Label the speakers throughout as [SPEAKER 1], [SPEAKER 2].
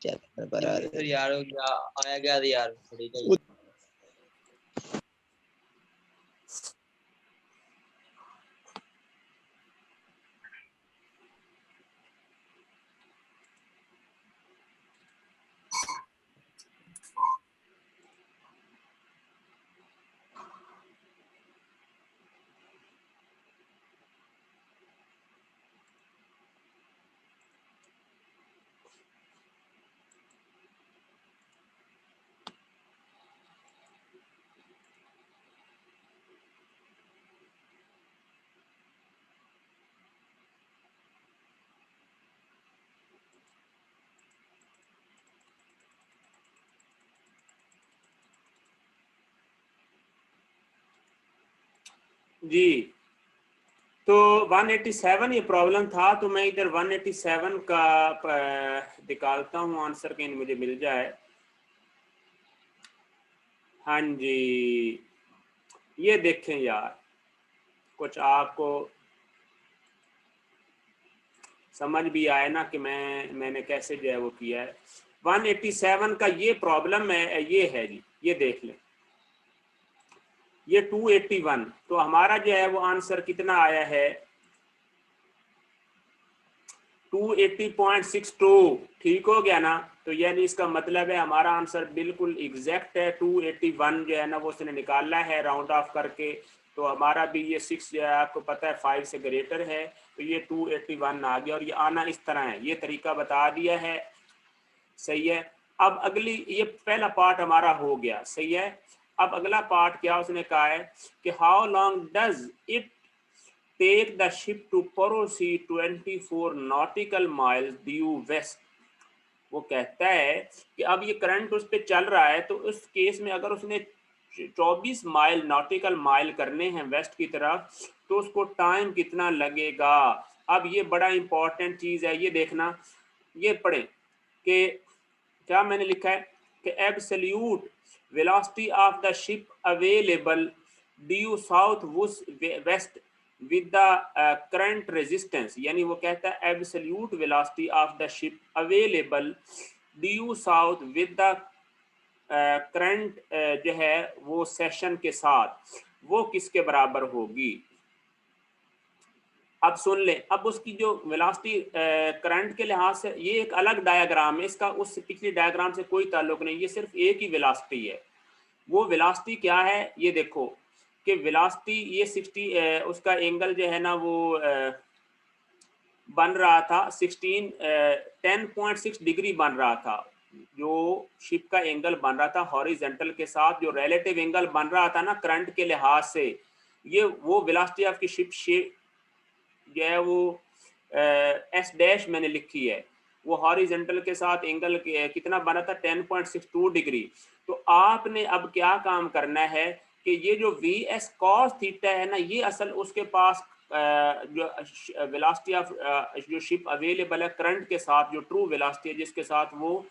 [SPEAKER 1] Channel पर आ रहे
[SPEAKER 2] यार आया गया यार
[SPEAKER 3] जी। तो 187 ये प्रॉब्लम था, तो मैं इधर 187 का निकालता हूँ आंसर, कहीं मुझे मिल जाए। हाँ जी, ये देखें यार, कुछ आपको समझ भी आए ना कि मैंने कैसे जो है वो किया है। 187 का ये प्रॉब्लम है, ये है जी, ये देख लें, ये 281, तो हमारा जो है वो आंसर कितना आया है 280.62। ठीक हो गया ना। तो यानी इसका मतलब है हमारा आंसर बिल्कुल एग्जैक्ट है, 281 जो है ना वो उसने निकाला है राउंड ऑफ करके। तो हमारा भी ये 6 जो है आपको पता है 5 से ग्रेटर है, तो ये 281 आ गया। और ये आना इस तरह है, ये तरीका बता दिया है, सही है। अब अगली, ये पहला पार्ट हमारा हो गया, सही है। अब अगला पार्ट क्या उसने कहा है कि how long does it take the ship to proceed 24 nautical miles due west. वो कहता है कि अब ये करंट उस पर चल रहा है, तो उस केस में अगर उसने 24 माइल नॉटिकल माइल करने हैं वेस्ट की तरफ, तो उसको टाइम कितना लगेगा। अब ये बड़ा इंपॉर्टेंट चीज है, ये देखना, ये पढ़े कि क्या मैंने लिखा है कि absolute velocity of the ship available due south west with the current resistance. यानी वो कहता है absolute velocity of the ship available due south with the current जो है वो सेशन के साथ, वो किसके बराबर होगी। अब सुन ले, अब उसकी जो वेलोसिटी करंट के लिहाज से ये एक अलग डायग्राम है, इसका उस पिछली डायग्राम से कोई ताल्लुक नहीं, ये सिर्फ एक ही वेलोसिटी है। वो वेलोसिटी क्या है ये देखो कि वेलोसिटी ये 60 उसका एंगल जो है ना वो बन रहा था 10.6 डिग्री बन रहा था। जो शिप का एंगल बन रहा था हॉरिजॉन्टल के साथ, जो रिलेटिव एंगल बन रहा था ना करंट के लिहाज से, ये वो वेलोसिटी ऑफ की शिप जो है वो एस डैश मैंने लिखी है, वो हॉरिजॉन्टल के साथ एंगल कितना बना था 10.62 डिग्री। तो आपने अब क्या काम करना है कि ये जो वी एस कॉस थीटा है ना, ये असल उसके पास जो वेलोसिटी ऑफ जो शिप अवेलेबल है करंट के साथ, जो ट्रू वेलोसिटी है जिसके साथ वो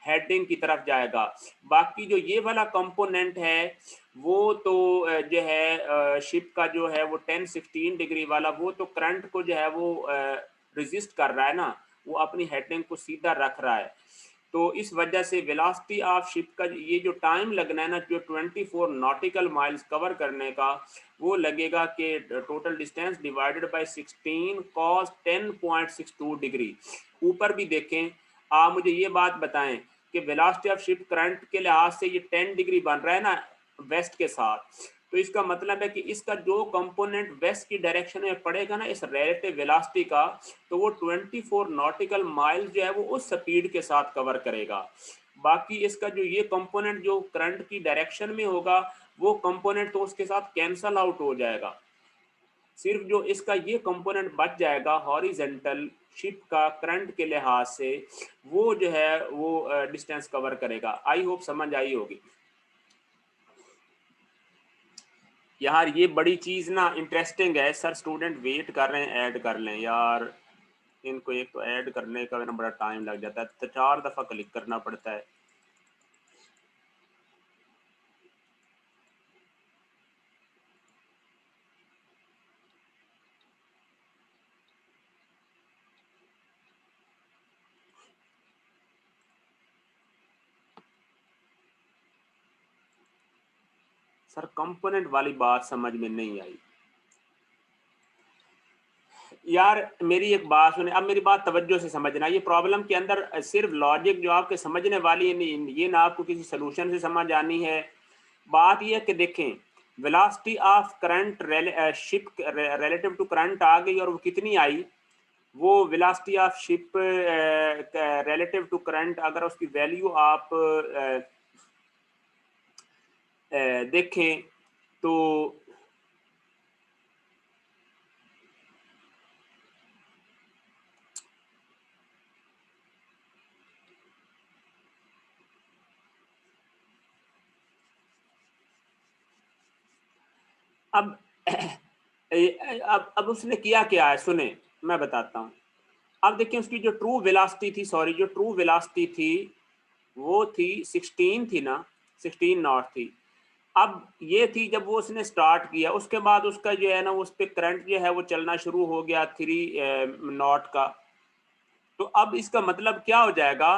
[SPEAKER 3] हेडिंग की तरफ जाएगा। बाकी जो ये वाला कंपोनेंट है वो तो जो है शिप का जो है वो 10-16 डिग्री वाला, वो तो करंट को जो है वो रेजिस्ट कर रहा है ना, वो अपनी हेडिंग को सीधा रख रहा है। तो इस वजह से वेलोसिटी ऑफ शिप का ये जो टाइम लगना है ना, जो 24 नॉटिकल माइल्स कवर करने का, वो लगेगा कि total distance divided by 16 cos 10.62 degree. ऊपर भी देखें, आप मुझे ये बात बताएं कि वेलोसिटी ऑफ शिप करंट के लिहाज से ये 10 डिग्री बन रहा है ना वेस्ट के साथ, तो इसका मतलब है कि इसका जो कंपोनेंट वेस्ट की डायरेक्शन में पड़ेगा ना इस रिलेटिव वेलोसिटी का, तो वो 24 नॉटिकल माइल जो है वो उस स्पीड के साथ कवर करेगा। बाकी इसका जो ये कंपोनेंट जो करंट की डायरेक्शन में होगा, वो कंपोनेंट तो उसके साथ कैंसल आउट हो जाएगा। सिर्फ जो इसका ये कंपोनेंट बच जाएगा हॉरिजॉन्टल शिप का करंट के लिहाज से, वो जो है वो डिस्टेंस कवर करेगा। आई होप समझ आई होगी यार। ये बड़ी चीज ना इंटरेस्टिंग है सर, स्टूडेंट वेट कर रहे हैं, ऐड कर लें यार इनको। एक तो ऐड करने का ना बड़ा टाइम लग जाता है, तो 4 दफा क्लिक करना पड़ता है। सर कंपोनेंट वाली बात समझ में नहीं आई यार। मेरी एक बात सुने, अब मेरी बात तवज्जो से समझना। ये प्रॉब्लम के अंदर सिर्फ लॉजिक जो आपके समझने वाली है, ये ना आपको किसी सोल्यूशन से समझ आनी है। बात ये है कि देखें, velocity of current ship relative to current आ गई, और वो कितनी आई, वो velocity of ship relative to current, अगर उसकी वैल्यू आप देखें तो अब अब उसने किया क्या है, सुने मैं बताता हूँ। अब देखिए उसकी जो ट्रू वेलोसिटी थी, सॉरी जो ट्रू वेलोसिटी थी वो थी 16 थी ना, 16 नॉट थी। अब ये थी जब वो उसने स्टार्ट किया, उसके बाद उसका जो है ना उस पर करंट जो है वो चलना शुरू हो गया 3 नॉट का। तो अब इसका मतलब क्या हो जाएगा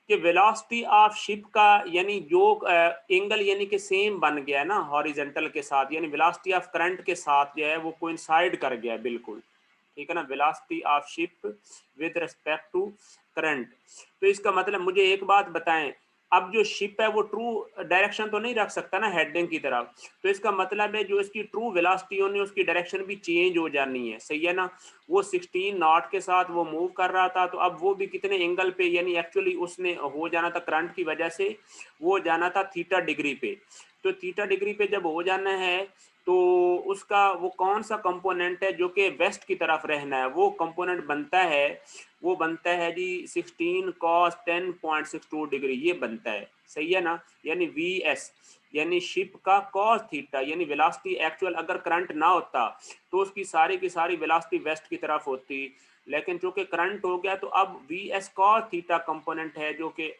[SPEAKER 3] कि वेलोसिटी ऑफ शिप का यानी जो एंगल यानी कि सेम बन गया ना हॉरिजेंटल के साथ, यानी वेलोसिटी ऑफ करंट के साथ जो है वो कोइंसाइड कर गया बिल्कुल, ठीक है ना, velocity of ship with respect to current. तो इसका मतलब मुझे एक बात बताएं, अब जो शिप है वो ट्रू डायरेक्शन तो नहीं रख सकता ना हेडिंग की तरफ, तो इसका मतलब है जो इसकी ट्रू वेलोसिटी होनी उसकी डायरेक्शन भी चेंज हो जानी है, सही है ना। वो 16 नॉट के साथ वो मूव कर रहा था, तो अब वो भी कितने एंगल पे, यानी एक्चुअली उसने हो जाना था करंट की वजह से, वो जाना था थीटा डिग्री पे। तो थीटा डिग्री पे जब हो जाना है तो उसका वो कौन सा कंपोनेंट है जो कि वेस्ट की तरफ रहना है, वो कंपोनेंट बनता है, वो बनता है जी 16 cos 10.62 डिग्री, ये बनता है, सही है ना। यानी वी एस यानी शिप का cos थीटा, यानी वेलोसिटी एक्चुअल अगर करंट ना होता तो उसकी सारी की सारी वेलोसिटी वेस्ट की तरफ होती, लेकिन चूंकि करंट हो गया तो अब V S cos theta component है जो कि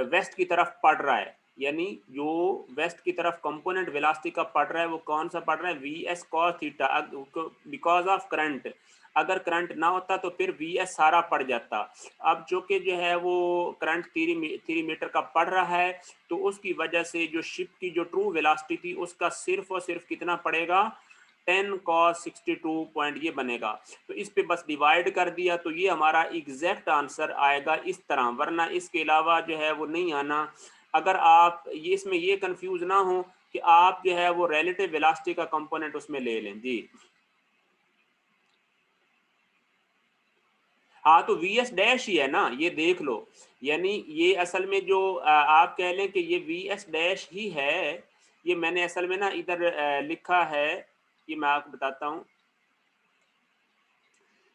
[SPEAKER 3] वेस्ट की तरफ पड़ रहा है, यानी जो वेस्ट की तरफ कंपोनेंट वेलोसिटी का पड़ रहा है वो कौन सा पड़ रहा है, V S cos theta, because of current. अगर करंट ना होता तो फिर वी एस सारा पड़ जाता। अब जो कि जो है वो करंट 3 मीटर का पड़ रहा है, तो उसकी वजह से जो शिप की जो ट्रू वेलोसिटी थी उसका सिर्फ और सिर्फ कितना पड़ेगा, 10 cos 62 पॉइंट ये बनेगा। तो इस पे बस डिवाइड कर दिया तो ये हमारा एग्जैक्ट आंसर आएगा इस तरह, वरना इसके अलावा जो है वो नहीं आना। अगर आप ये इसमें ये कंफ्यूज ना हो कि आप जो है वो रिलेटिव वेलोसिटी का कंपोनेंट उसमें ले लें जी। हाँ तो वी एस डैश ही है ना, ये देख लो, यानी ये असल में जो आप कह लें कि ये वी एस डैश ही है। ये मैंने असल में ना इधर लिखा है, ये मैं आपको बताता हूँ।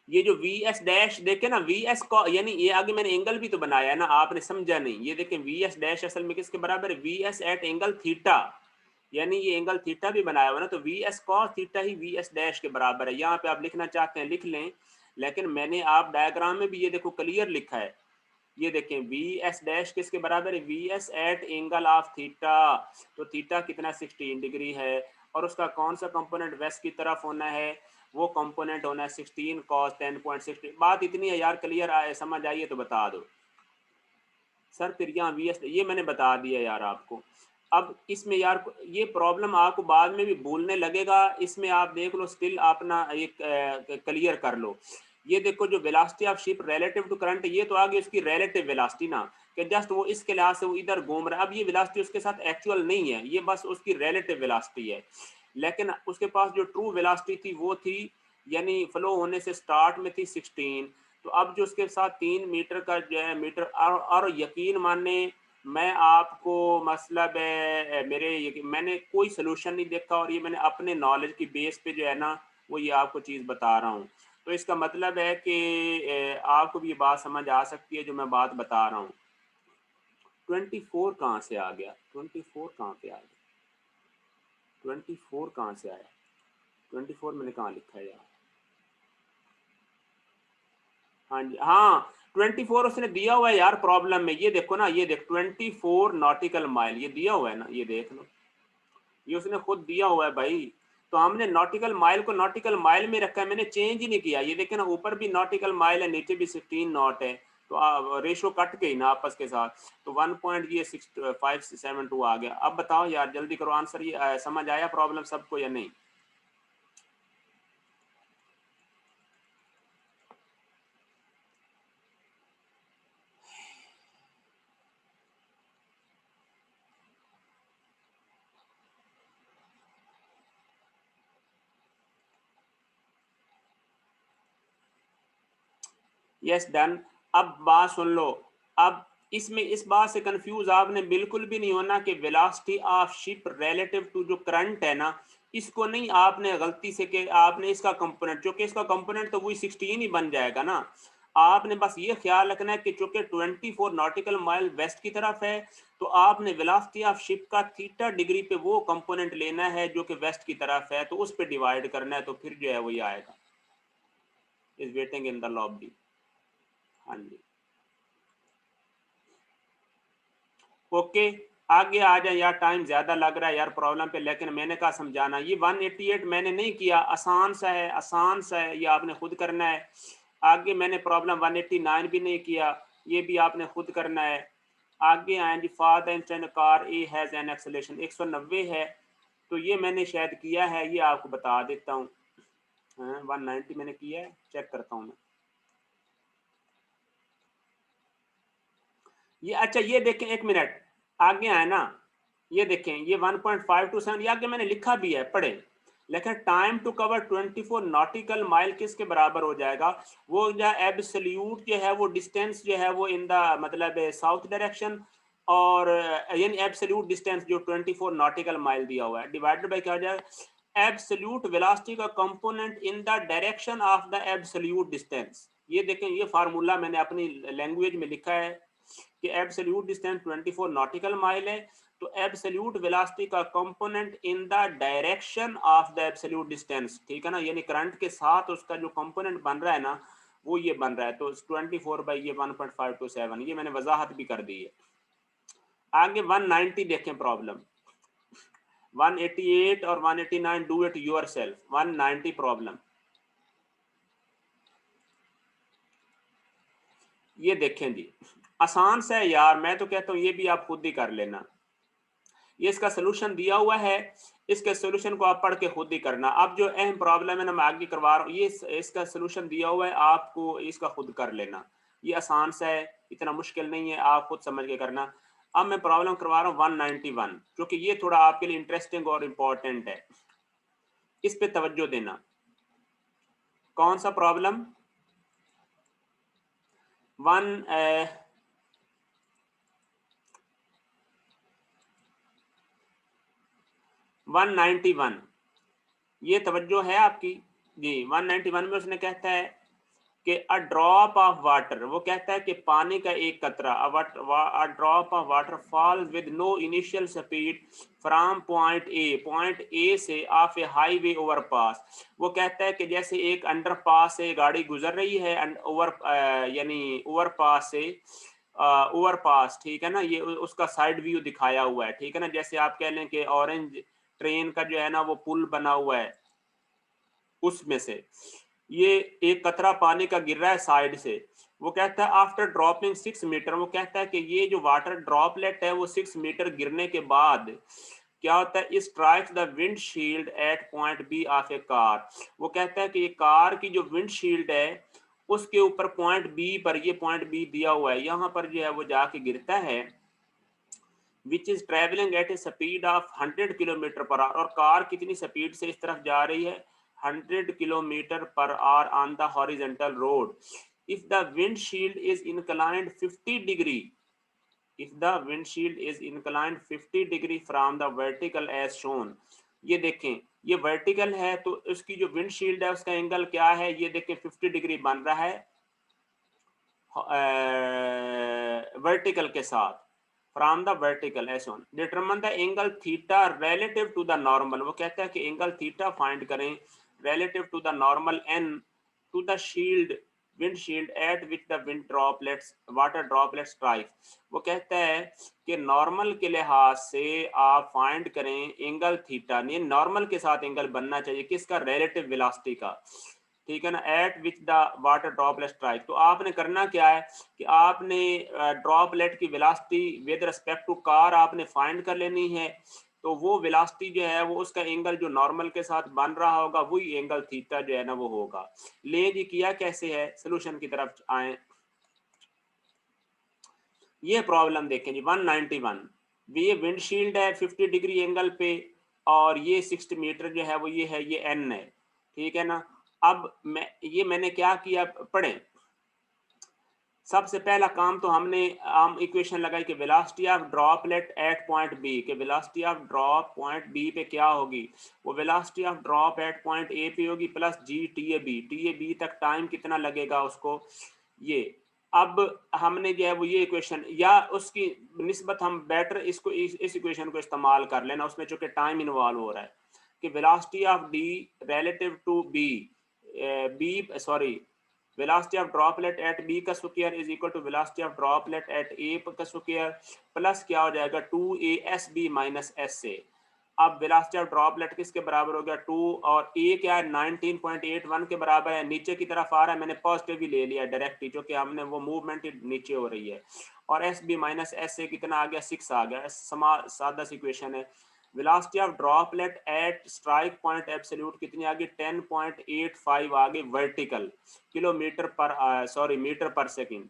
[SPEAKER 3] ये जो वी एस डैश देखे ना, वी एस को यानी ये आगे मैंने एंगल भी तो बनाया है ना, आपने समझा नहीं। ये देखें वी एस डैश असल में किसके बराबर है, V S at angle theta, यानी ये एंगल थीटा भी बनाया हुआ ना, तो वी एस कॉस थीटा ही वी एस डैश के बराबर है। यहाँ पे आप लिखना चाहते हैं लिख लें, लेकिन मैंने आप डायग्राम में भी ये देखो क्लियर लिखा है। ये देखें वी एस डैश किसके बराबर है, V S at angle of theta, तो थीटा कितना 16 डिग्री है, और उसका कौन सा कंपोनेंट वेस्ट की तरफ होना है, वो कंपोनेंट होना है 16 cos 10.60। बात इतनी है यार, क्लियर आए समझ आइए तो बता दो सर। फिर यहाँ वी एस ये मैंने बता दिया यार आपको। अब इसमें यार ये प्रॉब्लम आपको बाद में भी भूलने लगेगा, इसमें आप देख लो स्टिल अपना एक क्लियर कर लो। ये देखो जो velocity of ship relative to current, ये तो आगे उसकी रिलेटिव वेलोसिटी ना, कि जस्ट वो इसके लिहाज से वो इधर घूम रहा है। अब ये वेलोसिटी उसके साथ एक्चुअल नहीं है, ये बस उसकी रिलेटिव वेलोसिटी है। लेकिन उसके पास जो ट्रू वेलोसिटी थी वो थी, यानी फ्लो होने से स्टार्ट में थी 16। तो अब जो उसके साथ 3 मीटर का जो है मीटर, और यकीन माने मैं आपको मतलब मेरे मैंने कोई सोल्यूशन नहीं देखा, और ये मैंने अपने नॉलेज की बेस पे जो है ना वो ये आपको चीज़ बता रहा हूँ। तो इसका मतलब है कि आपको भी ये बात समझ आ सकती है जो मैं बात बता रहा हूँ। 24 कहाँ से आ गया, 24 कहाँ पे आ गया, 24 कहाँ से आया, 24 मैंने कहाँ लिखा है यार। हाँ जी हाँ, 24 उसने दिया हुआ है यार प्रॉब्लम में, ये देखो ना, ये देख 24 नॉटिकल माइल ये दिया हुआ है ना, ये देख लो, ये उसने खुद दिया हुआ है भाई। तो हमने नॉटिकल माइल को नॉटिकल माइल में रखा है, मैंने चेंज ही नहीं किया। ये देखे ना ऊपर भी नॉटिकल माइल है, नीचे भी 16 नॉट है, तो रेशो कट गई ना आपस के साथ, तो 1.6572 आ गया। अब बताओ यार जल्दी करो आंसर, ये समझ आया प्रॉब्लम सबको या नहीं? Yes done. अब बात सुन लो, अब इसमें इस बात से कंफ्यूज आपने बिल्कुल भी नहीं होना कि velocity of ship relative to जो करंट है ना, इसको नहीं आपने गलती से कि आपने इसका कंपोनेंट, चूंकि इसका कंपोनेंट तो वही 16 ही बन जाएगा ना। आपने बस ये ख्याल रखना है कि चूंकि 24 नॉटिकल माइल वेस्ट की तरफ है, तो आपने वेलोसिटी ऑफ शिप का थीटा डिग्री पे वो कंपोनेंट लेना है जो कि वेस्ट की तरफ है, तो उस पर डिवाइड करना है, तो फिर जो है वही आएगा। Is waiting in the lobby. हाँ जी, ओके आगे आ जाए यार, टाइम ज्यादा लग रहा है यार प्रॉब्लम पे, लेकिन मैंने कहा समझाना। ये 188 मैंने नहीं किया, आसान सा है, आसान सा है, ये आपने खुद करना है। आगे मैंने प्रॉब्लम 189 भी नहीं किया, ये भी आपने खुद करना है। आगे आए जी, for the instant car A has an acceleration 190 है, तो ये मैंने शायद किया है, ये आपको बता देता हूँ। 190 मैंने किया है, चेक करता हूँ मैं। ये अच्छा ये देखें, एक मिनट आगे आए ना, ये देखें ये 1.527, ये आगे मैंने लिखा भी है, पढ़े। लेकिन time to cover 24 nautical mile किसके बराबर हो जाएगा? वो जो एब्सोल्यूट जो है वो डिस्टेंस जो है वो इन द मतलब साउथ डायरेक्शन, और यानी एब्सोल्यूट डिस्टेंस जो 24 नॉटिकल माइल दिया हुआ है, डिवाइडेड बाय क्या हो जाएगा? एब्सोल्यूट वेलोसिटी का component in the direction of the absolute distance. ये देखें, ये फार्मूला मैंने अपनी लैंग्वेज में लिखा है कि एब्सोल्यूट डिस्टेंस 24 नॉटिकल माइल है, तो एब्सोल्यूट वेलोसिटी का component in the direction of the absolute distance, ठीक है ना, यानी करंट के साथ उसका जो कंपोनेंट बन रहा है ना, वो ये बन रहा है। तो 24 बाई ये 1.527, ये मैंने वजाहत भी कर दी है। आगे 190 देखें प्रॉब्लम, 188 और 189 डू इट योरसेल्फ। 190 प्रॉब्लम ये देखें जी, आसान सा है यार, मैं तो कहता हूँ ये भी आप खुद ही कर लेना। ये इसका सोल्यूशन दिया हुआ है, इसके सोल्यूशन को आप पढ़ के खुद ही करना। अब जो अहम प्रॉब्लम है ना, मैं आगे करवा रहा हूँ, ये इसका सोल्यूशन दिया हुआ है, आपको इसका खुद कर लेना। ये आसान सा है, इतना मुश्किल नहीं है, आप खुद समझ के करना। अब मैं प्रॉब्लम करवा रहा हूँ 191, क्योंकि ये थोड़ा आपके लिए इंटरेस्टिंग और इम्पोर्टेंट है, इस पे तवज्जो देना। कौन सा प्रॉब्लम? 191, ये तवज्जो है आपकी जी। 191 में उसने कहता है कि अ ड्रॉप ऑफ वाटर, वो कहता है कि पानी का एक कतरा, a drop of water falls with no initial speed from point A से ऑफ ए हाईवे ओवरपास। वो कहता है कि जैसे एक अंडरपास से गाड़ी गुजर रही है, एंड यानी ओवरपास से ओवरपास, ठीक है ना, ये उसका साइड व्यू दिखाया हुआ है, ठीक है ना, जैसे आप कह लें कि ऑरेंज ट्रेन का जो है ना वो पुल बना हुआ है, उसमें से ये एक कतरा पानी का गिर रहा है साइड से। वो कहता है आफ्टर ड्रॉपिंग 6 मीटर, वो कहता है कि ये जो वाटर ड्रॉपलेट है वो 6 मीटर गिरने के बाद क्या होता है, strikes the windshield at point B of a car. वो कहता है कि ये कार की जो विंडशील्ड है उसके ऊपर पॉइंट बी पर, ये पॉइंट बी दिया हुआ है, यहाँ पर जो है वो जाके गिरता है, which is travelling eight A speed of 100 kilometre per hour. और कार कितनी स्पीड से इस तरफ जा रही है? 100 kilometre per hour on the horizontal road. If the windshield is inclined 50 degree, if the windshield is inclined 50 degree from the vertical as shown, ये देखें ये वर्टिकल है, तो उसकी जो विंडशील्ड है उसका एंगल क्या है, ये देखें 50 डिग्री बन रहा है वर्टिकल के साथ, from the vertical edge on. Determine the angle theta relative to the normal. वो कहता है कि एंगल थीटा फाइंड करें relative to the normal N to the shield windshield at which the wind droplets water droplets strike. वो कहता है कि normal के लिहाज से आप फाइंड करें एंगल थीटा, नहीं नॉर्मल के साथ एंगल बनना चाहिए किसका? रिलेटिव वेलोसिटी का। ठीक है ना, at which the water droplet strike. तो आपने करना क्या है कि आपने ड्रॉपलेट की velocity with respect to car आपने फाइंड कर लेनी है। तो वो वेलोसिटी जो है वो उसका एंगल जो नॉर्मल के साथ बन रहा होगा वही एंगल थीटा जो है ना वो होगा। ले जी किया कैसे है, सोल्यूशन की तरफ आए। ये प्रॉब्लम देखें जी 191, ये विंडशील्ड है 50 डिग्री एंगल पे और ये 60 मीटर जो है वो ये है, ये एन है, ठीक है ना। अब मैंने क्या किया, पढ़ें। सबसे पहला काम तो हमने आम इक्वेशन लगाई कि velocity of droplet at point B, कि velocity of drop point B पे क्या होगी, वो velocity of drop at point A पे होगी plus G T A B तक टाइम कितना लगेगा उसको, ये। अब हमने जो है वो ये इक्वेशन या उसकी निस्बत हम बेटर इसको इस इक्वेशन को इस्तेमाल कर लेना, उसमें चूंकि टाइम इन्वॉल्व हो रहा है कि velocity of D relative to B sorry velocity of droplet at b का square is equal to velocity of droplet at a का स्क्वायर प्लस क्या हो जाएगा 2asb माइनस sa। अब velocity of droplet किसके बराबर हो गया 2 और a क्या है 19.81 के बराबर है, नीचे की तरफ आ रहा है, मैंने पॉजिटिव ही ले लिया डायरेक्ट ही, जो कि हमने वो मूवमेंट नीचे हो रही है। और sb माइनस sa कितना आ गया 6 आ गया। सादा सी इक्वेशन है। Velocity of droplet at strike point absolute कितनी आ गई 10.85 आ गई वर्टिकल किलोमीटर पर सॉरी मीटर पर सेकंड।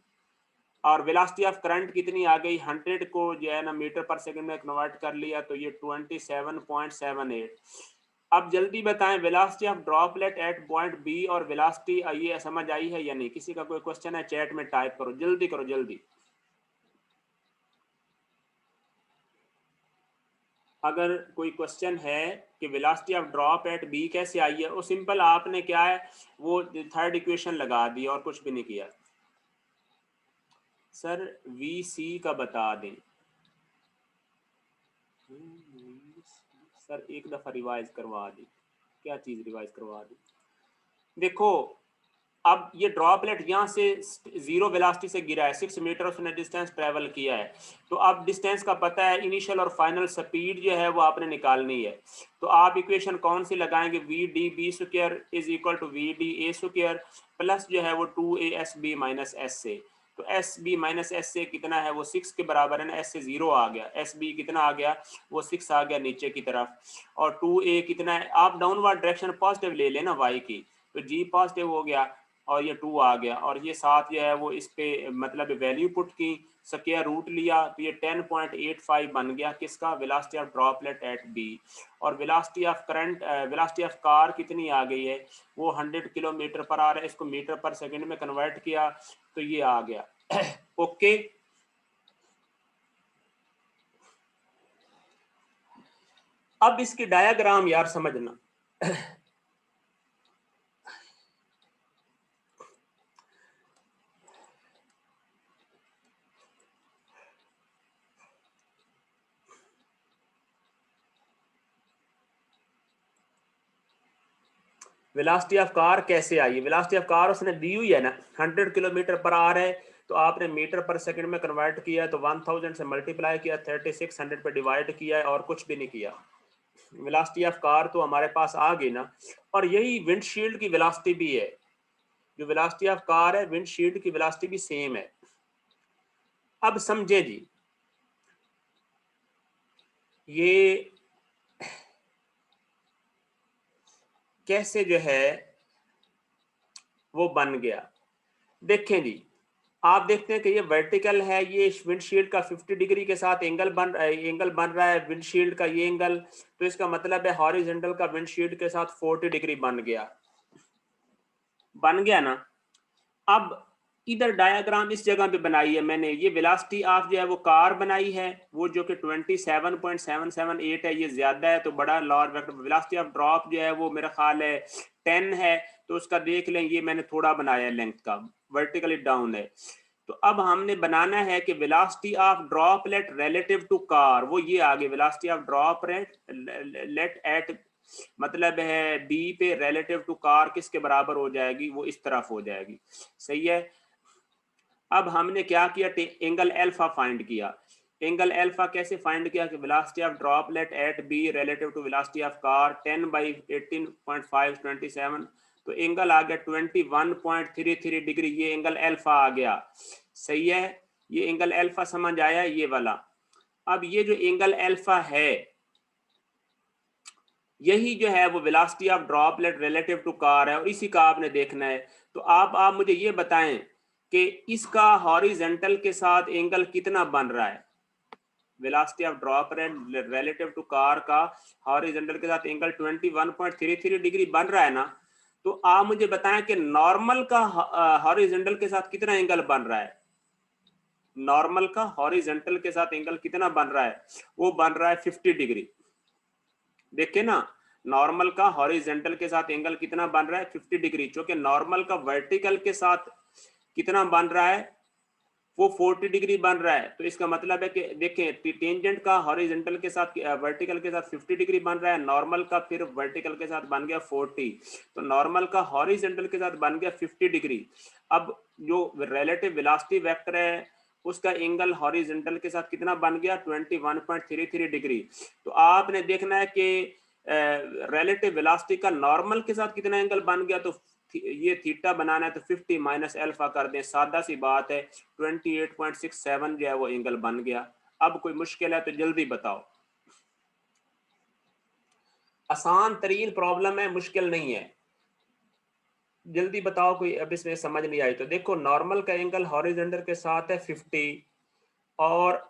[SPEAKER 3] और वेलोसिटी ऑफ करंट कितनी आ गई 100 को जो है ना मीटर पर सेकंड में कन्वर्ट कर लिया तो ये 27.78। अब जल्दी बताएं velocity of droplet at point B और वेलोसिटी ये समझ आई है या नहीं, किसी का कोई क्वेश्चन है चैट में टाइप करो, जल्दी करो जल्दी। अगर कोई क्वेश्चन है कि velocity of drop at B कैसे आई है, वो सिंपल आपने क्या है वो थर्ड इक्वेशन लगा दी और कुछ भी नहीं किया। सर वी सी का बता दें सर, एक दफा रिवाइज करवा दी, क्या चीज रिवाइज करवा दी। देखो अब ये ड्रॉपलेट यहाँ से जीरो वेलोसिटी से गिरा है, 6 मीटर उसने डिस्टेंस ट्रेवल किया है। तो अब डिस्टेंस का पता है, इनिशियल और फाइनल स्पीड जो है वो आपने निकालनी है। तो आप इक्वेशन कौन सी लगाएंगे, V D B square is equal to V D A square plus जो है वो 2 ASB माइनस एस से। तो एस बी माइनस एस से कितना है वो 6 के बराबर है ना, एस से 0 आ गया, एस बी कितना आ गया वो 6 आ गया नीचे की तरफ। और 2a कितना है, आप डाउनवर्ड डायरेक्शन पॉजिटिव ले लेना वाई की, तो जी पॉजिटिव हो गया और ये 2 आ गया और ये साथ जो है वो इस पे मतलब वैल्यू पुट की, स्क्वायर रूट लिया तो ये 10.85 बन गया किसका, velocity of droplet at B. और velocity of current velocity of car कितनी आ गई है वो 100 किलोमीटर पर आ रहा है, इसको मीटर पर सेकंड में कन्वर्ट किया तो ये आ गया। ओके अब इसकी डायग्राम यार समझना। वेलोसिटी ऑफ कार कैसे आई है, वेलोसिटी ऑफ कार उसने दी हुई है ना 100 किलोमीटर पर आ रहा है, तो आपने मीटर पर सेकंड में कन्वर्ट किया तो 1000 से मल्टीप्लाई किया, 3600 पे डिवाइड किया है और कुछ भी नहीं किया। वेलोसिटी ऑफ कार तो हमारे पास आ गई ना। और यही विंडशील्ड की वेलोसिटी भी है, जो वेलोसिटी ऑफ कार है विंडशील्ड की वेलोसिटी भी सेम है। अब समझे जी, ये कैसे जो है वो बन गया। देखें जी, आप देखते हैं कि ये वर्टिकल है, ये विंडशील्ड का 50 डिग्री के साथ एंगल बन रहा है विंडशील्ड का ये एंगल, तो इसका मतलब है हॉरिजॉन्टल का विंडशील्ड के साथ 40 डिग्री बन गया ना। अब इधर डायग्राम इस जगह पे बनाई है मैंने, ये वेलोसिटी ऑफ जो है वो कार बनाई है वो जो कि 27.778 है, ये ज्यादा है तो बड़ा लॉर वेक्टर। वेलोसिटी ऑफ ड्रॉप जो है वो मेरा ख्याल है 10 है, तो उसका देख लें, ये मैंने थोड़ा बनाया लेंथ का, वर्टिकली डाउन है। तो अब हमने बनाना है कि velocity of droplet relative to car, वो ये आगे वेलोसिटी ऑफ ड्रॉपलेट एट मतलब है बी पे रिलेटिव टू कार किसके बराबर हो जाएगी, वो इस तरफ हो जाएगी, सही है। अब हमने क्या किया, एंगल अल्फा फाइंड किया। एंगल अल्फा कैसे फाइंड किया कि velocity of droplet at B relative to velocity of car 10 by 18.5 27 तो एंगल आ गया 21.33 डिग्री, ये एंगल अल्फा आ गया। सही है, ये एंगल अल्फा समझ आया ये वाला। अब ये जो एंगल अल्फा है यही जो है वो velocity of droplet relative to car है और इसी का आपने देखना है। तो आप मुझे ये बताएं कि इसका हॉरिजॉन्टल के साथ एंगल कितना बन रहा है। Velocity of droplet relative to car का हॉरिजॉन्टल के साथ एंगल 21.33 डिग्री बन रहा है ना। तो आप मुझे बताएं कि नॉर्मल का हॉरिजॉन्टल के साथ कितना एंगल बन रहा है। नॉर्मल का हॉरिजॉन्टल के साथ एंगल कितना बन रहा है, वो बन रहा है 50 डिग्री। देखिए ना, नॉर्मल का हॉरिजॉन्टल के साथ एंगल कितना बन रहा है 50 डिग्री, जो कि नॉर्मल का वर्टिकल के साथ कितना बन रहा है वो 40 डिग्री बन रहा है। तो इसका मतलब है कि देखें टेंजेंट का हॉरिजॉन्टल के साथ वर्टिकल के साथ 50 डिग्री बन रहा है, नॉर्मल का फिर वर्टिकल के साथ बन गया 40, तो नॉर्मल का हॉरिजॉन्टल के साथ बन गया 50 डिग्री। अब जो रिलेटिव वेलोसिटी वेक्टर है उसका एंगल हॉरिजॉन्टल के साथ कितना बन गया 21.33 डिग्री। तो आपने देखना है कि रिलेटिव वेलोसिटी का नॉर्मल के साथ कितना एंगल बन गया। तो ये थीटा बनाना है तो 50 माइनस अल्फा कर दें, सादा सी बात है, 28.67 जो है वो एंगल बन गया। अब कोई मुश्किल है तो जल्दी बताओ। आसान तरीन प्रॉब्लम है, मुश्किल नहीं है, जल्दी बताओ कोई अब इसमें समझ नहीं आई तो। देखो नॉर्मल का एंगल हॉरिजॉन्टल के साथ है 50 और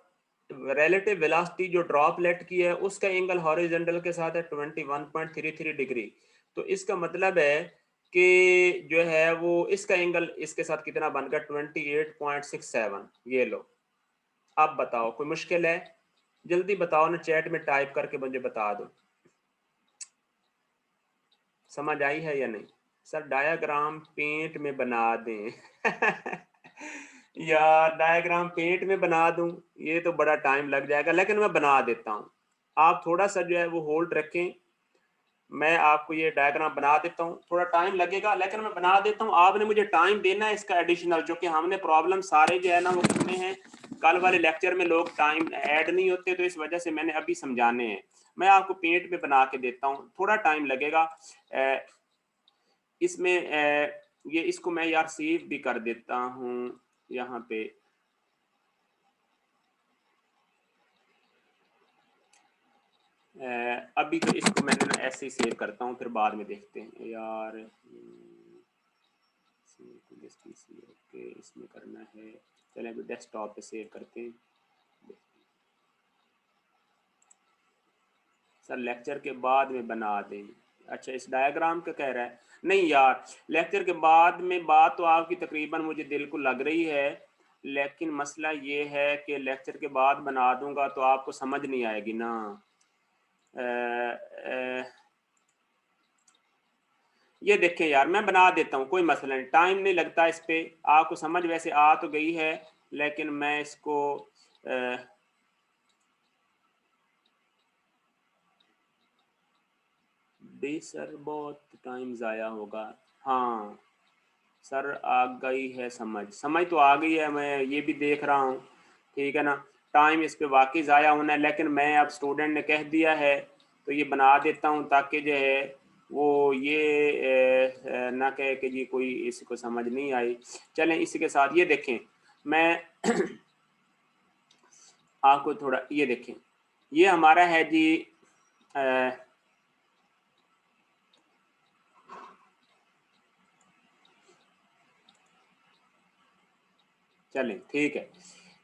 [SPEAKER 3] रिलेटिव वेलोसिटी जो ड्रॉपलेट की है उसका एंगल हॉरिजॉन्टल के साथ है 21.33 डिग्री। तो इसका मतलब है कि जो है वो इसका एंगल इसके साथ कितना बन गया 28.67। ये लो, अब बताओ कोई मुश्किल है, जल्दी बताओ ना, चैट में टाइप करके मुझे बता दो। समझ आई है या नहीं? सर डायग्राम पेंट में बना दें यार डायग्राम पेंट में बना दूं ये तो बड़ा टाइम लग जाएगा, लेकिन मैं बना देता हूं। आप थोड़ा सा जो है वो होल्ड रखें, मैं आपको ये डायग्राम बना देता हूँ, थोड़ा टाइम लगेगा लेकिन मैं बना देता हूँ। आपने मुझे टाइम देना है इसका एडिशनल, जो कि हमने प्रॉब्लम सारे जो है ना वो करने हैं। कल वाले लेक्चर में लोग टाइम ऐड नहीं होते तो इस वजह से मैंने अभी समझाने हैं। मैं आपको पेंट में बना के देता हूँ, थोड़ा टाइम लगेगा इसमें। ये इसको मैं यार सेव भी कर देता हूँ यहाँ पे। अभी तो इसको मैंने ना ऐसे ही सेव करता हूँ, फिर बाद में देखते हैं यार। ओके इसमें करना है, चलें अभी डेस्कटॉप पे सेव करते हैं। सर लेक्चर के बाद में बना दें, अच्छा इस डायग्राम का कह रहा है। नहीं यार लेक्चर के बाद में बात तो आपकी तकरीबन मुझे दिल को लग रही है, लेकिन मसला ये है कि लेक्चर के बाद बना दूंगा तो आपको समझ नहीं आएगी ना। ये देखें यार मैं बना देता हूँ, कोई मसला नहीं, टाइम नहीं लगता इस पे, आपको समझ वैसे आ तो गई है लेकिन मैं इसको सर बहुत टाइम ज़ाया होगा। हाँ सर आ गई है समझ, समझ तो आ गई है, मैं ये भी देख रहा हूँ, ठीक है ना। टाइम इस पे वाकई ज़ाया होना है, लेकिन मैं अब स्टूडेंट ने कह दिया है तो ये बना देता हूँ ताकि जो है वो ये ना कहे कि जी कोई इसको समझ नहीं आई। चलें इसी के साथ ये देखें, मैं आपको थोड़ा ये देखें, ये हमारा है जी चलें ठीक है,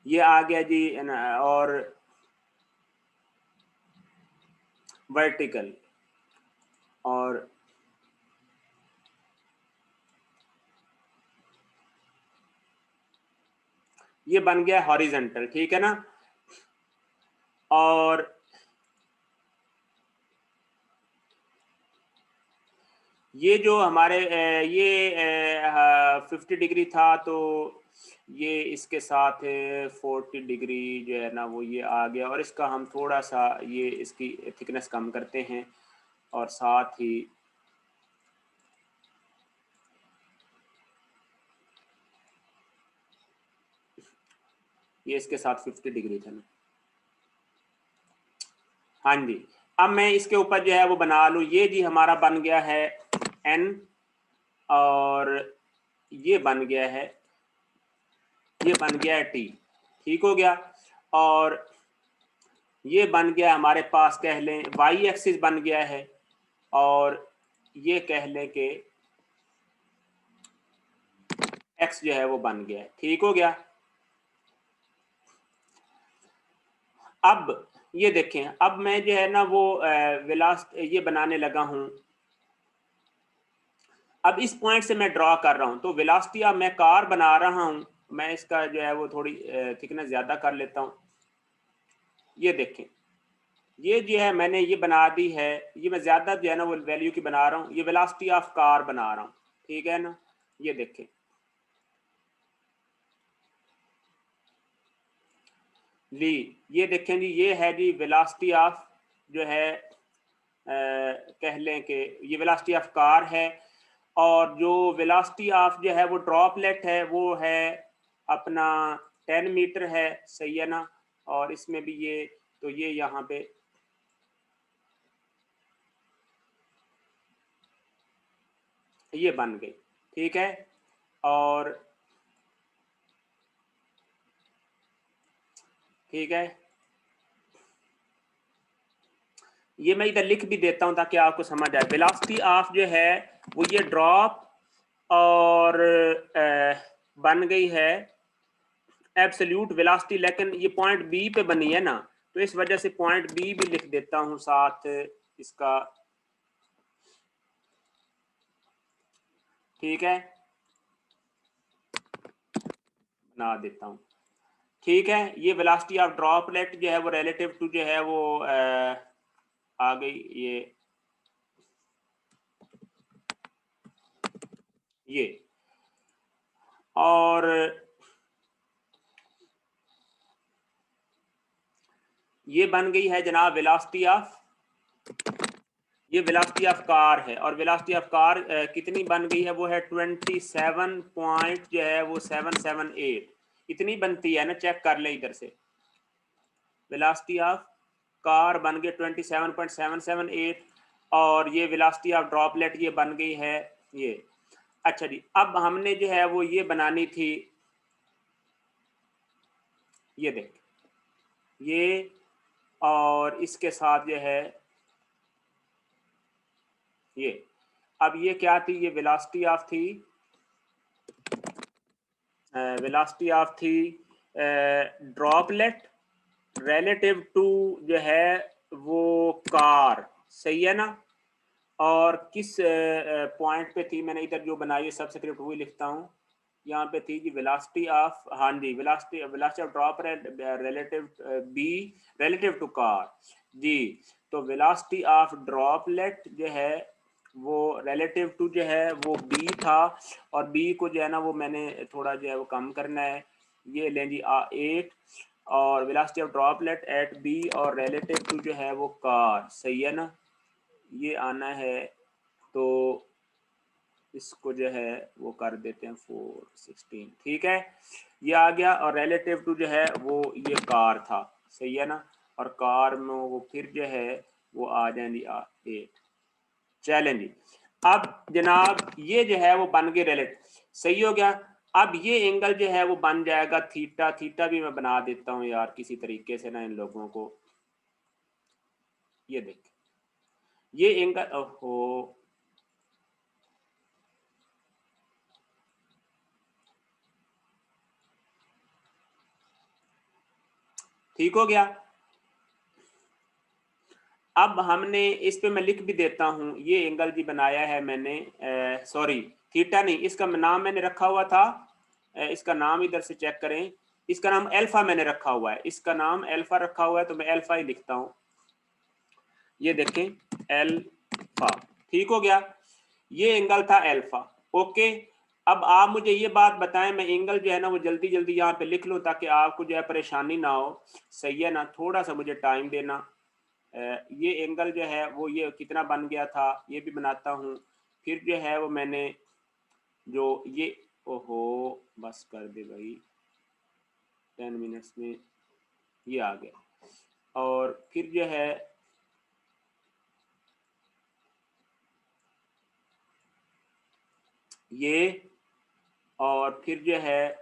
[SPEAKER 3] ये आ गया जी और वर्टिकल और ये बन गया हॉरिजॉन्टल, ठीक है ना। और ये जो हमारे ये 50 डिग्री था तो ये इसके साथ 40 डिग्री जो है ना वो ये आ गया, और इसका हम थोड़ा सा ये इसकी थिकनेस कम करते हैं और साथ ही ये इसके साथ 50 डिग्री था ना। हाँ जी, अब मैं इसके ऊपर जो है वो बना लूँ, ये जी हमारा बन गया है n और ये बन गया है, ये बन गया है टी। ठीक हो गया। और ये बन गया हमारे पास, कह लें वाई एक्सिस बन गया है, और ये कह लें कि एक्स जो है वो बन गया है। ठीक हो गया। अब ये देखें, अब मैं जो है ना वो ये बनाने लगा हूं। अब इस पॉइंट से मैं ड्रॉ कर रहा हूं, तो वेलोसिटी अब मैं कार बना रहा हूं। मैं इसका जो है वो थोड़ी थिकनेस ज्यादा कर लेता हूं। ये देखें, ये जो है मैंने ये बना दी है, ये मैं ज्यादा जो है ना वो वैल्यू की बना रहा हूँ, ये वेलोसिटी ऑफ कार बना रहा हूँ। ठीक है ना, ये देखें, ली ये देखें जी, ये है जी वेलोसिटी ऑफ जो है कह लें कि ये वेलोसिटी ऑफ कार है, और जो वेलोसिटी ऑफ जो है वो ड्रॉपलेट है वो है अपना 10 मीटर है। सही है ना, और इसमें भी ये, तो ये यहाँ पे ये बन गई। ठीक है, और ठीक है, ये मैं इधर लिख भी देता हूं ताकि आपको समझ आए। वेलोसिटी ऑफ जो है वो ये ड्रॉप और बन गई है एब्सोल्यूट वेलोसिटी, लेकिन ये पॉइंट बी पे बनी है ना, तो इस वजह से पॉइंट बी भी लिख देता हूं साथ इसका। ठीक है, बना देता हूं। ठीक है, ये वेलोसिटी ऑफ ड्रॉपलेट जो है वो रिलेटिव टू जो है वो आ गई ये और ये बन गई है जनाब वेलोसिटी ऑफ, ये वेलोसिटी ऑफ कार है, और वेलोसिटी ऑफ कार कितनी बन गई है, वो है 27 पॉइंट जो है वो 778, इतनी बनती है ना, चेक कर ले इधर से। वेलोसिटी ऑफ कार बन गई 27.778, और ये वेलोसिटी ऑफ ड्रॉपलेट ये बन गई है ये। अच्छा जी, अब हमने जो है वो ये बनानी थी, ये देख, ये और इसके साथ जो है ये, अब ये क्या थी, ये वेलोसिटी ऑफ थी, वेलोसिटी ऑफ थी ड्रॉपलेट रिलेटिव टू जो है वो कार। सही है ना, और किस पॉइंट पे थी, मैंने इधर जो बनाई है सब स्क्रिप्ट वही लिखता हूँ। यहाँ पे थी जी वेलोसिटी ऑफ, हाँ जी, velocity velocity of drop relative B relative to car जी। तो वेलोसिटी ऑफ ड्रॉपलेट जो है वो रिलेटिव टू जो है वो बी था, और बी को जो है ना वो मैंने थोड़ा जो है वो कम करना है। ये लें जी 8, और velocity of droplet at B और रिलेटिव टू जो है वो कार। सही है ना, ये आना है, तो इसको जो है वो कर देते हैं 416। ठीक है, ये आ गया, और रिलेटिव टू जो है वो ये कार था। सही है ना, और कार में वो फिर जो है वो आ जाएंगी 8। चलें जी, अब जनाब ये जो है वो बन गए रिलेटिव। सही हो गया। अब ये एंगल जो है वो बन जाएगा थीटा। थीटा भी मैं बना देता हूँ यार किसी तरीके से ना इन लोगों को। ये देख, ये एंगल, ओहो, ठीक हो गया। अब हमने इस पे मैं लिख भी देता हूं, ये एंगल जी बनाया है मैंने, सॉरी थीटा नहीं, इसका नाम मैंने रखा हुआ था, इसका नाम इधर से चेक करें, इसका नाम अल्फा मैंने रखा हुआ है, इसका नाम अल्फा रखा हुआ है, तो मैं अल्फा ही लिखता हूं। ये देखें अल्फा, ठीक हो गया, ये एंगल था अल्फा। ओके, अब आप मुझे ये बात बताएं, मैं एंगल जो है ना वो जल्दी जल्दी यहाँ पे लिख लूं ताकि आपको जो है परेशानी ना हो। सही है ना, थोड़ा सा मुझे टाइम देना। ये एंगल जो है वो ये कितना बन गया था, ये भी बनाता हूँ। फिर जो है वो मैंने जो ये, ओहो बस कर दे भाई, 10 मिनट्स में ये आ गया। और फिर जो है ये, और फिर जो है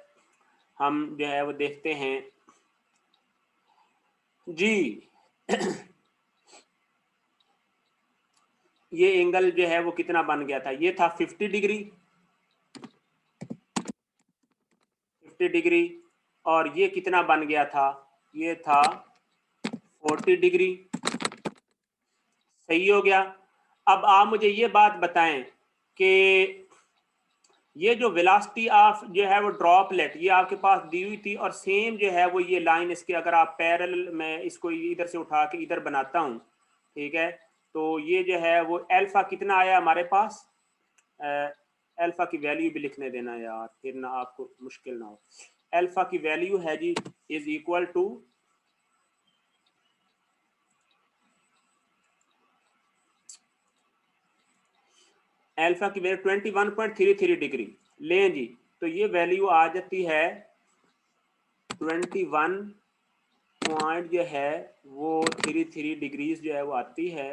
[SPEAKER 3] हम जो है वो देखते हैं जी ये एंगल जो है वो कितना बन गया था, ये था 50 डिग्री, 50 डिग्री, और ये कितना बन गया था, ये था 40 डिग्री। सही हो गया। अब आप मुझे ये बात बताएं कि ये जो वेलोसिटी ऑफ जो है वो ड्रॉपलेट ये आपके पास दी हुई थी, और सेम जो है वो ये लाइन इसके, अगर आप पैरेलल में इसको इधर से उठा के इधर बनाता हूं, ठीक है, तो ये जो है वो अल्फा कितना आया हमारे पास, अल्फा की वैल्यू भी लिखने देना यार, फिर ना आपको मुश्किल ना हो। अल्फा की वैल्यू है जी इज इक्वल टू अल्फा की वैल्यू 21.33 डिग्री लें जी, तो ये वैल्यू आ जाती है 21 पॉइंट जो है वो 33 डिग्रीज जो है वो आती है।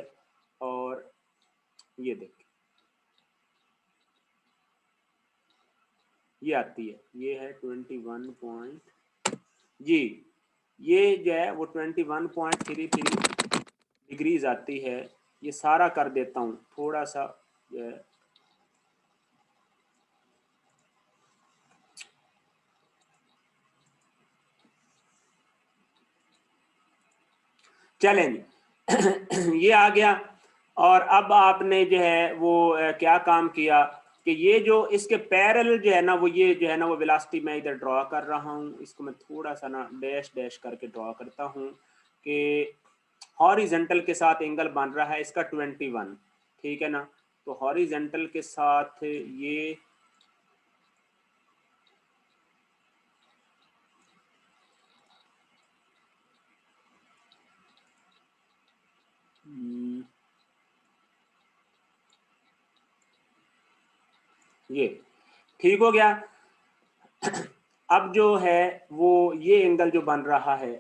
[SPEAKER 3] और ये देखिए ये आती है, ये है 21 पॉइंट जी, ये जो है वो 21.33 डिग्रीज आती है। ये सारा कर देता हूँ थोड़ा सा जो है, चलें ये आ गया। और अब आपने जो है वो क्या काम किया कि ये जो इसके पैरेलल जो है ना वो ये जो है ना वो वेलोसिटी मैं इधर ड्रॉ कर रहा हूँ, इसको मैं थोड़ा सा ना डैश डैश करके ड्रॉ करता हूँ कि हॉरिजेंटल के साथ एंगल बन रहा है इसका 21, ठीक है ना, तो हॉरिजेंटल के साथ ये ये ठीक हो गया। अब जो है वो ये एंगल जो बन रहा है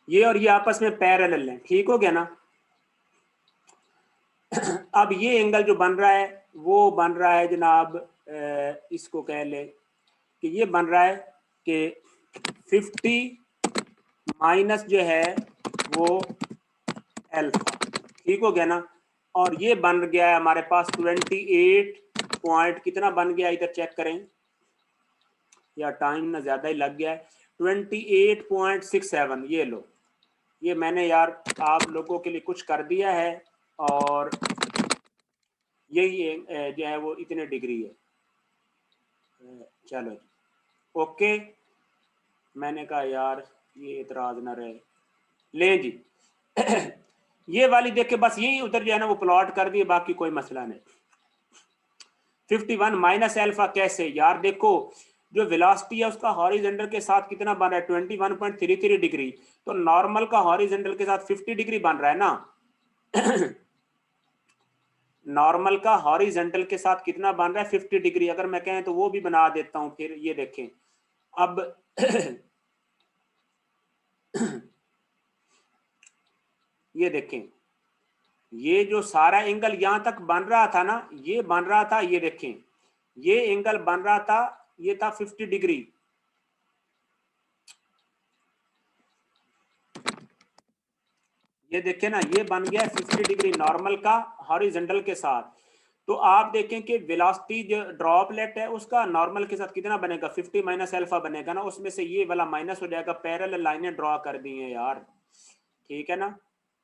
[SPEAKER 3] ये और ये आपस में पैरेलल है, ठीक हो गया ना। अब ये एंगल जो बन रहा है वो बन रहा है जनाब, इसको कह ले कि ये बन रहा है कि 50 माइनस जो है वो अल्फा, ठीक हो गया ना। और ये बन गया है हमारे पास 28 पॉइंट कितना बन गया, इधर चेक करें, या टाइम ना ज्यादा ही लग गया है, 28.67। ये लो, ये मैंने यार आप लोगों के लिए कुछ कर दिया है, और यही जो है वो इतने डिग्री है। चलो जी ओके, मैंने कहा यार ये इतराज ना रहे, ले जी ये वाली देख के बस यही उधर जो है ना वो प्लॉट कर दिए, बाकी कोई मसला नहीं। 51 माइनस अल्फा कैसे यार, देखो जो वेलोसिटी है उसका हॉरिजॉन्टल के साथ कितना बन रहा है 21.33 डिग्री, तो नॉर्मल का हॉरिजॉन्टल के साथ 50 डिग्री बन रहा है ना नॉर्मल का हॉरिजॉन्टल के साथ कितना बन रहा है 50 डिग्री, अगर मैं कहें तो वो भी बना देता हूं, फिर ये देखें अब ये देखें, ये जो सारा एंगल यहां तक बन रहा था ना, ये बन रहा था, ये देखें ये एंगल बन रहा था, ये था 50 डिग्री, ये देखें ना ये बन गया 50 डिग्री नॉर्मल का हॉरिजॉन्टल के साथ। तो आप देखें कि वेलोसिटी जो ड्रॉपलेट है उसका नॉर्मल के साथ कितना बनेगा, 50 माइनस अल्फा बनेगा ना, उसमें से ये वाला माइनस हो जाएगा, पैरेलल लाइनें ड्रॉ कर दी हैं यार, ठीक है ना।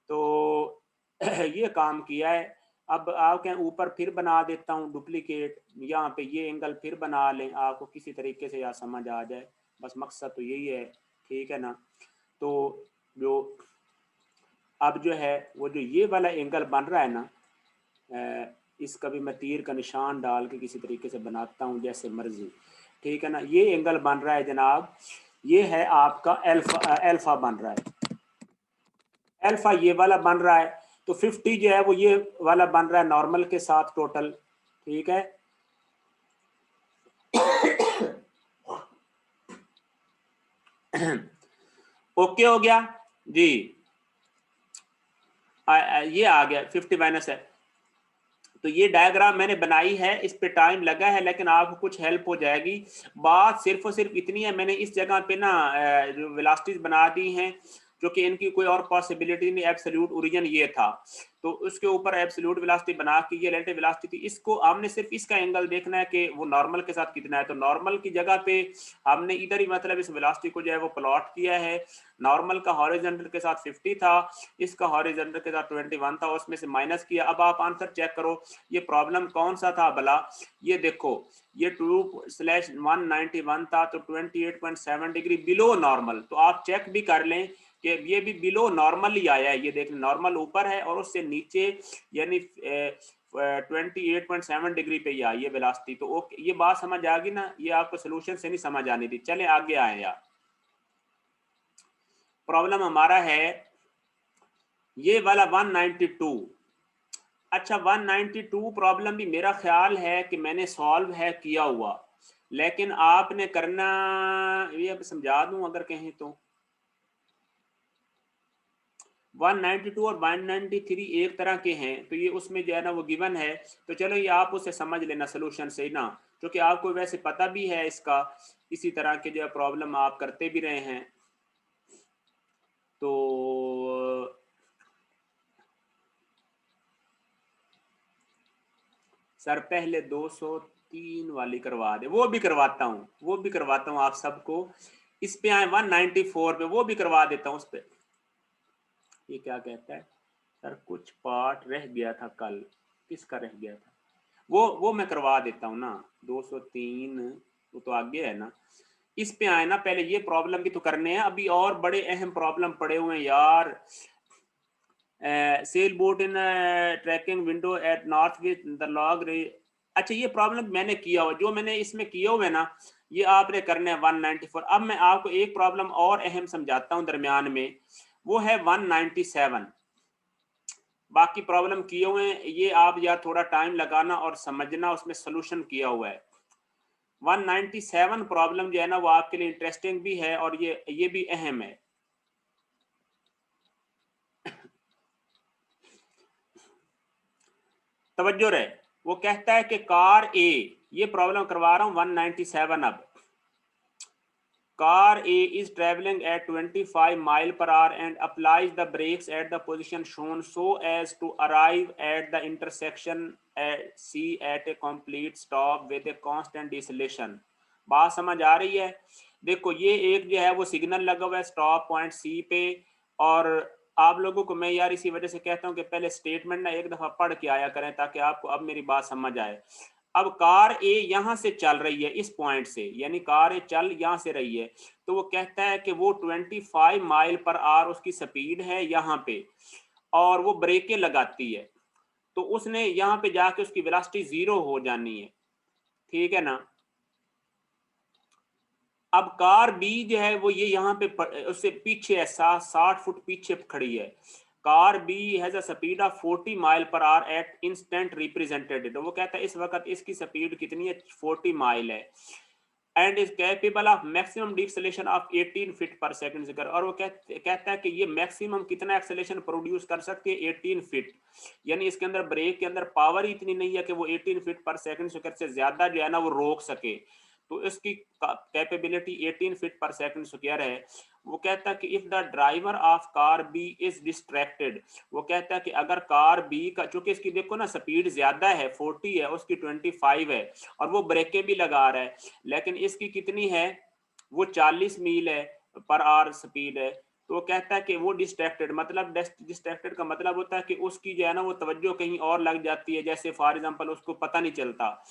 [SPEAKER 3] तो ये काम किया है। अब आप कहें ऊपर फिर बना देता हूँ डुप्लीकेट, यहाँ पे ये एंगल फिर बना लें, आपको किसी तरीके से यार समझ आ जाए, बस मकसद तो यही है, ठीक है ना। तो जो अब जो है वो जो ये वाला एंगल बन रहा है ना, इसका भी मैं तीर का निशान डाल के किसी तरीके से बनाता हूँ जैसे मर्जी, ठीक है ना। ये एंगल बन रहा है जनाब, ये है आपका अल्फा, अल्फा बन रहा है, अल्फा ये वाला बन रहा है। तो 50 जो है वो ये वाला बन रहा है नॉर्मल के साथ टोटल, ठीक है ओके हो गया जी। ये आ गया 50 माइनस है। तो ये डायग्राम मैंने बनाई है, इस पे टाइम लगा है, लेकिन आपको कुछ हेल्प हो जाएगी। बात सिर्फ और सिर्फ इतनी है, मैंने इस जगह पे ना जो वेलोसिटीज बना दी हैं, जो कि इनकी कोई और पॉसिबिलिटी नहीं, एब्सोल्यूट ओरिजिन ये था, तो उसके ऊपर एब्सोल्यूट वेलोसिटी बना के ये रिलेटिव वेलोसिटी थी। इसको हमने सिर्फ इसका एंगल देखना है कि वो नॉर्मल के साथ कितना है। तो नॉर्मल की जगह पे हमने इधर ही मतलब इस वेलोसिटी को जो है वो प्लॉट किया है। नॉर्मल का हॉरिजॉन्टल के साथ 50 था, इसका हॉरिजॉन्टल के साथ 21 था, उसमें से माइनस किया। अब आप आंसर चेक करो, ये प्रॉब्लम कौन सा था भला। ये देखो, ये 2/191 था, तो 28.7 डिग्री बिलो नॉर्मल। तो आप चेक भी कर लें कि ये भी बिलो नॉर्मल ही आया है। ये देख, नॉर्मल ऊपर है और उससे नीचे यानी 28.7 डिग्री पे ही आई ये वेलोसिटी। तो ओके, ये बात समझ आ गई ना, ये आपको सोल्यूशन से नहीं समझ आनी थी। चले आगे आए यार। प्रॉब्लम हमारा है ये वाला 192। अच्छा, 192 प्रॉब्लम भी मेरा ख्याल है कि मैंने सॉल्व है किया हुआ, लेकिन आपने करना, ये अब समझा दूं अगर कहें तो 192 और 193 एक तरह के हैं, तो ये उसमें जो है ना वो गिवन है। तो चलो ये आप उसे समझ लेना सोल्यूशन से ना, क्योंकि आपको वैसे पता भी है इसका, इसी तरह के जो प्रॉब्लम आप करते भी रहे हैं। तो सर पहले 203 वाली करवा दे, वो भी करवाता हूँ, वो भी करवाता हूँ आप सबको। इस पे आए 194 पे, वो भी करवा देता हूँ उस पे। ये क्या कहता है सर, कुछ पार्ट रह गया था कल, किसका रह गया था, वो मैं करवा देता हूँ ना। 203 वो तो आगे है ना। इस पे आए ना, पहले ये प्रॉब्लम भी तो करने हैं, अभी और बड़े अहम प्रॉब्लम पड़े हुए हैं यार। Sail boat in tracking window at north with the log. अच्छा, ये प्रॉब्लम मैंने किया हुआ, जो मैंने इसमें किए हुए ना, ये आपने करने हैं 194। अब मैं आपको एक प्रॉब्लम और अहम समझाता हूँ दरमियान में, वो है 197। बाकी प्रॉब्लम किए हुए हैं, ये आप यार थोड़ा टाइम लगाना और समझना, उसमें सोल्यूशन किया हुआ है। 197 प्रॉब्लम जो है ना वो आपके लिए इंटरेस्टिंग भी है और ये भी अहम है। तवज्जो रहे, वो कहता है कि कार ए, ये प्रॉब्लम करवा रहा हूं 197। अब car A is travelling at 25 mile per hour and applies the brakes at the position shown so as to arrive at the intersection C at a complete stop with a constant deceleration. बात समझ आ रही है? देखो, ये एक जो है वो सिग्नल लगा हुआ है स्टॉप पॉइंट सी पे, और आप लोगों को मैं यार इसी वजह से कहता हूं कि पहले स्टेटमेंट ना एक दफा पढ़ के आया करें, ताकि आपको अब मेरी बात समझ आए। अब कार ए यहां से चल रही है इस पॉइंट से, यानी कार ए चल यहां से रही है, तो वो कहता है कि वो 25 माइल पर आवर उसकी स्पीड है यहाँ पे, और वो ब्रेकें लगाती है, तो उसने यहाँ पे जाके उसकी वेलोसिटी 0 हो जानी है। ठीक है ना? अब कार बी जो है वो ये यहाँ पे उससे पीछे है, 60 फुट पीछे खड़ी है। Car B has a speed of 40 mile per hour at instant represented. तो वो कहता है इस वक्त इसकी स्पीड कितनी है, 40 माइल है, and is capable of maximum deceleration of 18 feet per second. और वो कहता है कि ये मैक्सिमम कितना एक्सेलेरेशन प्रोड्यूस कर सकती है, 18 फीट। यानी इसके अंदर ब्रेक के अंदर पावर इतनी नहीं है कि वो 18 फीट पर सेकंड से ज्यादा जो है ना वो रोक सके, तो इसकी capability 18 feet per second square है। वो कहता है कि if the driver of car B is distracted, वो कहता है कि अगर कार बी का, चूंकि इसकी देखो ना स्पीड ज्यादा है, 40 है, उसकी 25 है, और वो ब्रेकें भी लगा रहा है, लेकिन इसकी कितनी है, वो 40 मील है पर आवर स्पीड है। तो वो कहता है कि वो डिस्ट्रैक्टेड, मतलब डिस्ट्रैक्टेड का मतलब होता है कि उसकी जो है ना वो तवज्जो कहीं और लग जाती है, जैसे फॉर एग्जांपल उसको पता नहीं चलता।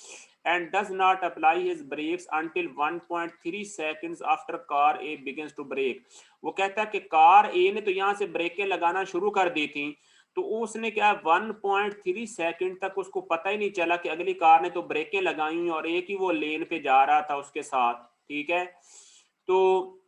[SPEAKER 3] And does not apply his brakes until 1.3 seconds after car A begins to brake. वो कहता है कि कार ए ने तो यहाँ से ब्रेकें लगाना शुरू कर दी थी, तो उसने क्या 1.3 सेकंड तक उसको पता ही नहीं चला कि अगली कार ने तो ब्रेकें लगाई और एक ही वो लेन पे जा रहा था उसके साथ। ठीक है, तो